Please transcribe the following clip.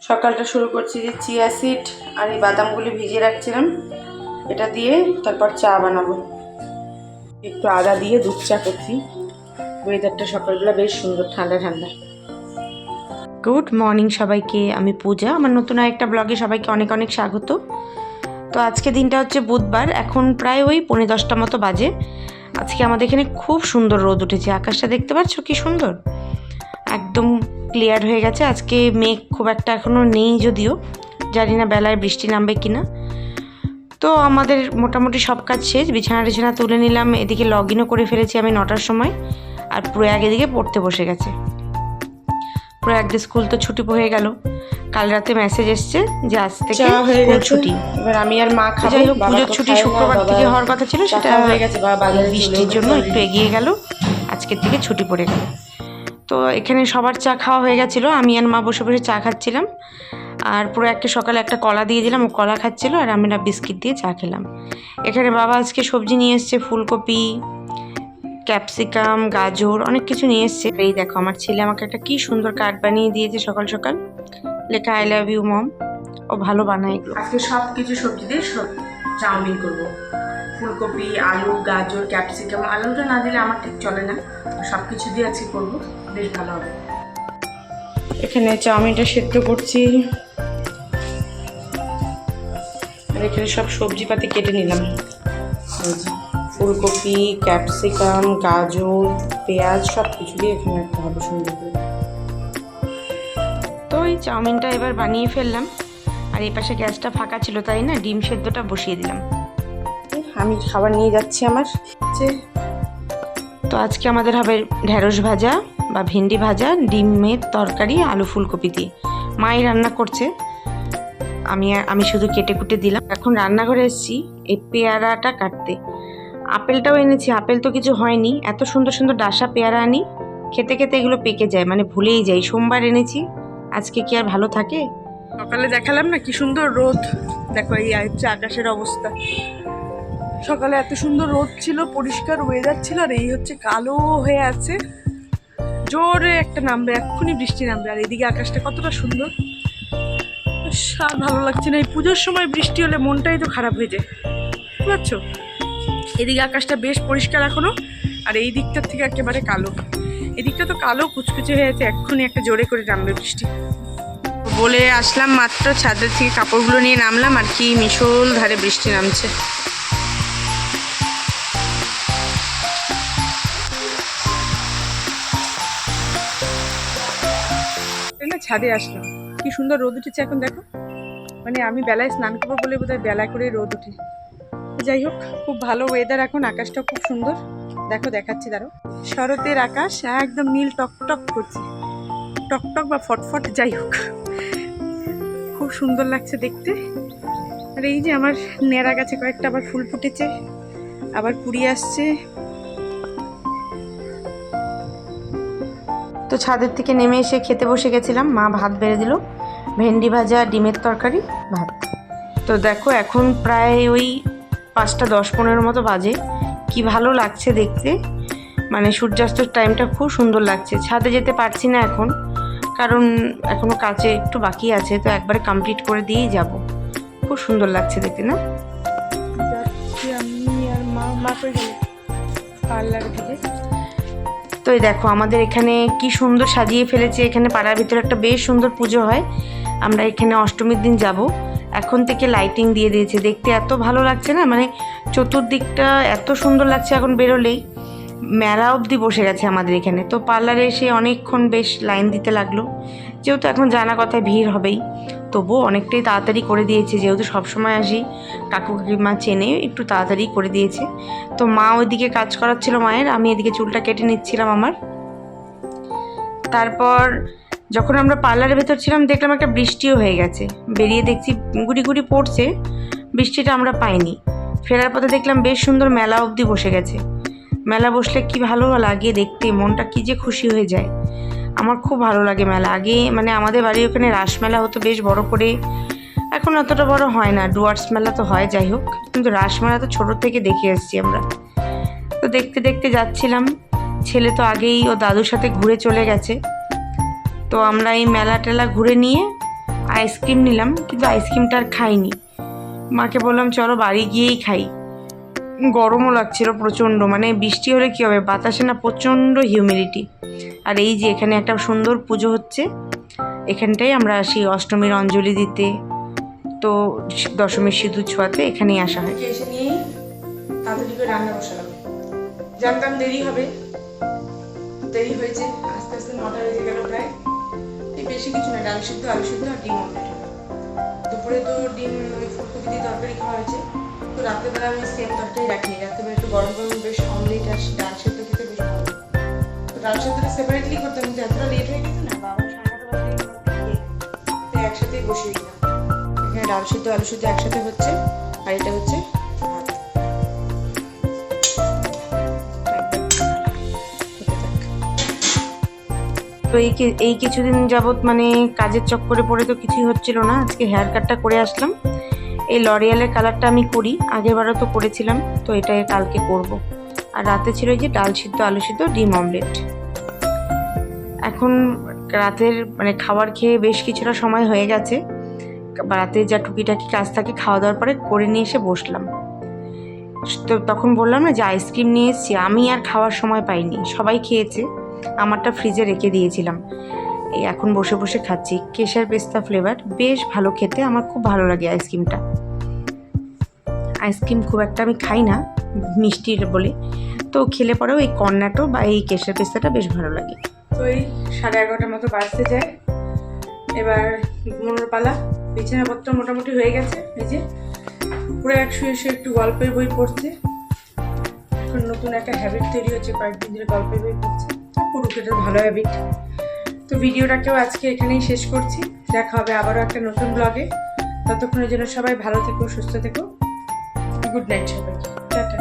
সকালটা শুরু করছি যে চিয়া সিড আর এই বাদামগুলি ভিজিয়ে রাখছিলাম, এটা দিয়ে তারপর চা বানাবো। একটু আদা দিয়ে দুধ চা করছি। ওয়েদারটা সকালবেলা বেশ সুন্দর, ঠান্ডা ঠান্ডা। গুড মর্নিং সবাইকে, আমি পূজা। আমার নতুন আরেকটা ব্লগে সবাইকে অনেক অনেক স্বাগত। তো আজকে দিনটা হচ্ছে বুধবার, এখন প্রায় ওই 10:45 মতো বাজে। আজকে আমাদের এখানে খুব সুন্দর রোদ উঠেছে, আকাশটা দেখতে পাচ্ছ কি সুন্দর, একদম ক্লিয়ার হয়ে গেছে। আজকে মেঘ খুব একটা এখনও নেই, যদিও জানি না বেলায় বৃষ্টি নামবে কিনা। তো আমাদের মোটামুটি সব কাজ শেষ, বিছানা তুলে নিলাম, এদিকে লগ ইনও করে ফেলেছি আমি 9টার সময়। আর প্রয়াগ এদিকে পড়তে বসে গেছে। প্রয়াগদের স্কুল তো ছুটি হয়ে গেল, কাল রাতে মেসেজ এসছে যে আজ থেকে স্কুল ছুটি। এবার আমি আর মা খাবো। যাই হোক, পুজোর ছুটি শুক্রবার থেকে হওয়ার কথা ছিল, সেটা হয়ে গেছে, বৃষ্টির জন্য একটু এগিয়ে গেল, আজকের থেকে ছুটি পড়ে গেল। তো এখানে সবার চা খাওয়া হয়ে গেছিলো, আমি আর মা বসে বসে চা খাচ্ছিলাম। আর পুরো একটা সকালে একটা কলা দিয়ে দিলাম, ও কলা খাচ্ছিলো, আর আমরা বিস্কিট দিয়ে চা খেলাম। এখানে বাবা আজকে সবজি নিয়ে এসছে, ফুলকপি, ক্যাপসিকাম, গাজর, অনেক কিছু নিয়ে এসছে। এই দেখো, আমার ছেলে আমাকে একটা কি সুন্দর কার্ড বানিয়ে দিয়েছে সকাল সকাল, লেখা আই লাভ ইউ মম। ও ভালো বানায় এগুলো। আজকে সব কিছু সবজি দিয়ে চাউমিন করবো। ফুলকপি, আলু, গাজর, ক্যাপসিকাম, আলুটা না দিলে আমার ঠিক চলে না, সব কিছু দিয়ে আজকে করবো, বেশ ভালো হবে। এখানে চাউমিনটা সেদ্ধ করছি, আর এখানে সব সবজিপাতি কেটে নিলাম। ফুলকপি, ক্যাপসিকাম, গাজর, পেঁয়াজ সব কিছু দিয়ে এখানে রাখতে হবে সুন্দর করে। তো এই চাউমিনটা এবার বানিয়ে ফেললাম, আর এই পাশে গ্যাসটা ফাঁকা ছিল, তাই না ডিম সেদ্ধটা বসিয়ে দিলাম। আমি খাবার নিয়ে যাচ্ছি আমার। তো আজকে আমাদের হবে ঢেঁড়স ভাজা বা ভেন্ডি ভাজা, ডিমের তরকারি, আলু ফুলকপি দিয়ে। মাই রান্না করছে, আমি শুধু কেটে কুটে দিলাম। এখন রান্নাঘরে এসেছি এই পেয়ারাটা কাটতে। আপেলটাও এনেছি, আপেল তো কিছু হয়নি, এত সুন্দর সুন্দর ডাসা পেয়ারা আনি, খেতে খেতে এগুলো পেকে যায়, মানে ভুলেই যাই। সোমবার এনেছি, আজকে কি আর ভালো থাকে। সকালে দেখালাম না কি সুন্দর রোদ, দেখো এই হচ্ছে আকাশের অবস্থা। সকালে এত সুন্দর রোদ ছিল, পরিষ্কার ওয়েদার ছিল, আর এই হচ্ছে কালো হয়ে আছে, জোরে একটা নামবে, এক্ষুনি বৃষ্টি নামবে। আর এদিকে আকাশটা কতটা সুন্দর, আর ভালো লাগছে না। এই পুজোর সময় বৃষ্টি হলে মনটাই তো খারাপ হয়ে যায়, বুঝতে পারছো। এদিকে আকাশটা বেশ পরিষ্কার এখনো, আর এই দিকটার থেকে একেবারে কালো। এদিকটা তো কালো কুচকুচে হয়ে আছে, এক্ষুনি একটা জোরে করে নামবে বৃষ্টি। বলে আসলাম মাত্র, ছাদের থেকে কাপড়গুলো নিয়ে নামলাম, আর কি মিশল ধারে বৃষ্টি নামছে। ছাদে আসলাম, কি সুন্দর রোদ উঠেছে এখন দেখো, মানে আমি বেলায় স্নান করবো বলে বোধহয় বেলায় করে রোদ উঠে। যাই হোক, খুব ভালো ওয়েদার এখন, আকাশটা খুব সুন্দর, দেখো দেখাচ্ছি দাঁড়ো। শরতের আকাশ একদম নীল টকটক করছে, টকটক বা ফটফট, যাই হোক খুব সুন্দর লাগছে দেখতে। আর এই যে আমার নেড়া গাছে কয়েকটা আবার ফুল ফুটেছে, আবার কুড়ি আসছে। তো ছাদের থেকে নেমে এসে খেতে বসে গেছিলাম, মা ভাত বেড়ে দিল, ভেন্ডি ভাজা, ডিমের তরকারি, ভাত। তো দেখো এখন প্রায় ওই 5টা 10-15 মতো বাজে, কি ভালো লাগছে দেখতে, মানে সূর্যাস্তর টাইমটা খুব সুন্দর লাগছে। ছাদে যেতে পারছি না এখন, কারণ এখনো কাজে একটু বাকি আছে, তো একবারে কমপ্লিট করে দিয়েই যাব। খুব সুন্দর লাগছে দেখতে না। আমি আর মা করে গেল পার্লার থেকে। তো এই দেখো আমাদের এখানে কি সুন্দর সাজিয়ে ফেলেছে, এখানে পাড়ার ভিতরে একটা বেশ সুন্দর পুজো হয়, আমরা এখানে অষ্টমীর দিন যাব। এখন থেকে লাইটিং দিয়ে দিয়েছে, দেখতে এত ভালো লাগছে না, মানে চতুর্দিকটা এত সুন্দর লাগছে। এখন বেরোলেই মেলা অবধি বসে গেছে আমাদের এখানে। তো পার্লারে এসে অনেকক্ষণ বেশ লাইন দিতে লাগলো, যেহেতু এখন জানা কথায় ভিড় হবেই, তবুও অনেকটাই তাড়াতাড়ি করে দিয়েছে, যেহেতু সবসময় আসি, কাকু কাকিমা চেনে, একটু তাড়াতাড়ি করে দিয়েছে। তো মা ওইদিকে কাজ করাচ্ছিল মায়ের, আমি এদিকে চুলটা কেটে নিচ্ছিলাম আমার। তারপর যখন আমরা পার্লারের ভেতর ছিলাম, দেখলাম একটা বৃষ্টিও হয়ে গেছে, বেরিয়ে দেখছি গুড়ি গুড়ি পড়ছে, বৃষ্টিটা আমরা পাইনি। ফেরার পথে দেখলাম বেশ সুন্দর মেলা অবধি বসে গেছে। মেলা বসলে কি ভালো লাগে দেখতে, মনটা কি যে খুশি হয়ে যায়। আমার খুব ভালো লাগে মেলা। আগে মানে আমাদের বাড়ির ওখানে রাসমেলা হতো বেশ বড় করে, এখন অতটা বড় হয় না, ডুয়ার্স মেলা তো হয়, যাই হোক, কিন্তু রাসমেলা তো ছোটো থেকে দেখে এসেছি আমরা। তো দেখতে দেখতে যাচ্ছিলাম, ছেলে তো আগেই ও দাদুর সাথে ঘুরে চলে গেছে। তো আমরা এই মেলা টেলা ঘুরে নিয়ে আইসক্রিম নিলাম, কিন্তু আইসক্রিমটা আর খাইনি। মাকে বললাম চলো বাড়ি গিয়েই খাই। গরমও লাগছিল প্রচণ্ড, মানে বৃষ্টি হলে কী হবে, বাতাসে না প্রচণ্ড হিউমিডিটি। আর এই যে এখানে একটা সুন্দর পুজো হচ্ছে, এখানটাই আমরা আসি অষ্টমীর অঞ্জলি দিতে, তো দশমীর সিঁদুর ছোঁয়াতে এখানেই আসা হয়। এসে নিয়েই তাড়াতাড়ি করে রান্না বসালাম, জানতাম দেরি হবে, দেরি হয়েছে, আস্তে আস্তে 9টা বেজে গেল প্রায়। এই বেশি কিছু না, ডাল সিদ্ধ, আলু সিদ্ধ আর ডিম অমলেট হবে। দুপুরে তো ডিম ওই ফুলকপি দিয়ে তরকারি খাওয়া হয়েছে, তো রাত্রেবেলা আমি সেম তরকারি রাখিনি, রাত্রেবেলা একটু গরম গরম বেশ অমলেট আর ডাল সিদ্ধ খেতে বেশ ভালো। তো ডাল সিদ্ধটা সেপারেটলি করতাম, কিন্তু এতটা লেট হয়ে গেছে না, বাবা 9:30 বাজে একসাথেই বসিয়ে দিলাম। এখানে ডাল সিদ্ধ আলু সিদ্ধ একসাথে হচ্ছে, আর এটা হচ্ছে ভাত। তো এই কিছুদিন যাবৎ মানে কাজের চক্করে পড়ে তো কিছুই হচ্ছিল না। আজকে হেয়ার কাটটা করে আসলাম। এই লরিয়ালের কালারটা আমি করি, আগেরবারও তো করেছিলাম, তো এটা কালকে করব। আর রাতে ছিল যে ডাল সিদ্ধ আলু সিদ্ধ ডিম অমলেট। এখন রাতের মানে খাবার খেয়ে বেশ কিছুটা সময় হয়ে গেছে, রাতে যা টুকিটাকি কাজ থাকে খাওয়া দাওয়ার পরে করে নিয়ে এসে বসলাম। তো তখন বললাম না যে আইসক্রিম নিয়ে এসেছি, আমি আর খাওয়ার সময় পাইনি, সবাই খেয়েছে, আমারটা ফ্রিজে রেখে দিয়েছিলাম। এই এখন বসে বসে খাচ্ছি, কেশর পেস্তা ফ্লেভার, বেশ ভালো খেতে, আমার খুব ভালো লাগে আইসক্রিমটা। আইসক্রিম খুব একটা আমি খাই না মিষ্টির বলে, তো খেলে পরেও এই কর্নেটো বা এই কেশর পেস্তাটা বেশ ভালো লাগে। তো এই 11:30 মতো বাজতে যায়, এবার ঘুমানোর পালা। বিছানাপত্র মোটামুটি হয়ে গেছে, এই যে পুরো শুয়ে শুয়ে একটু গল্পের বই পড়ছে। এখন নতুন একটা হ্যাবিট তৈরি হচ্ছে, কয়েকদিন ধরে গল্পের বই পড়ছে, পুরুষ এটা ভালো হ্যাবিট। তো ভিডিওটাকেও আজকে এখানেই শেষ করছি, দেখা হবে আবারও একটা নতুন ব্লগে। ততক্ষণের জন্য সবাই ভালো থেকো, সুস্থ থেকো, গুড নাইট সবাইকে, টাটা।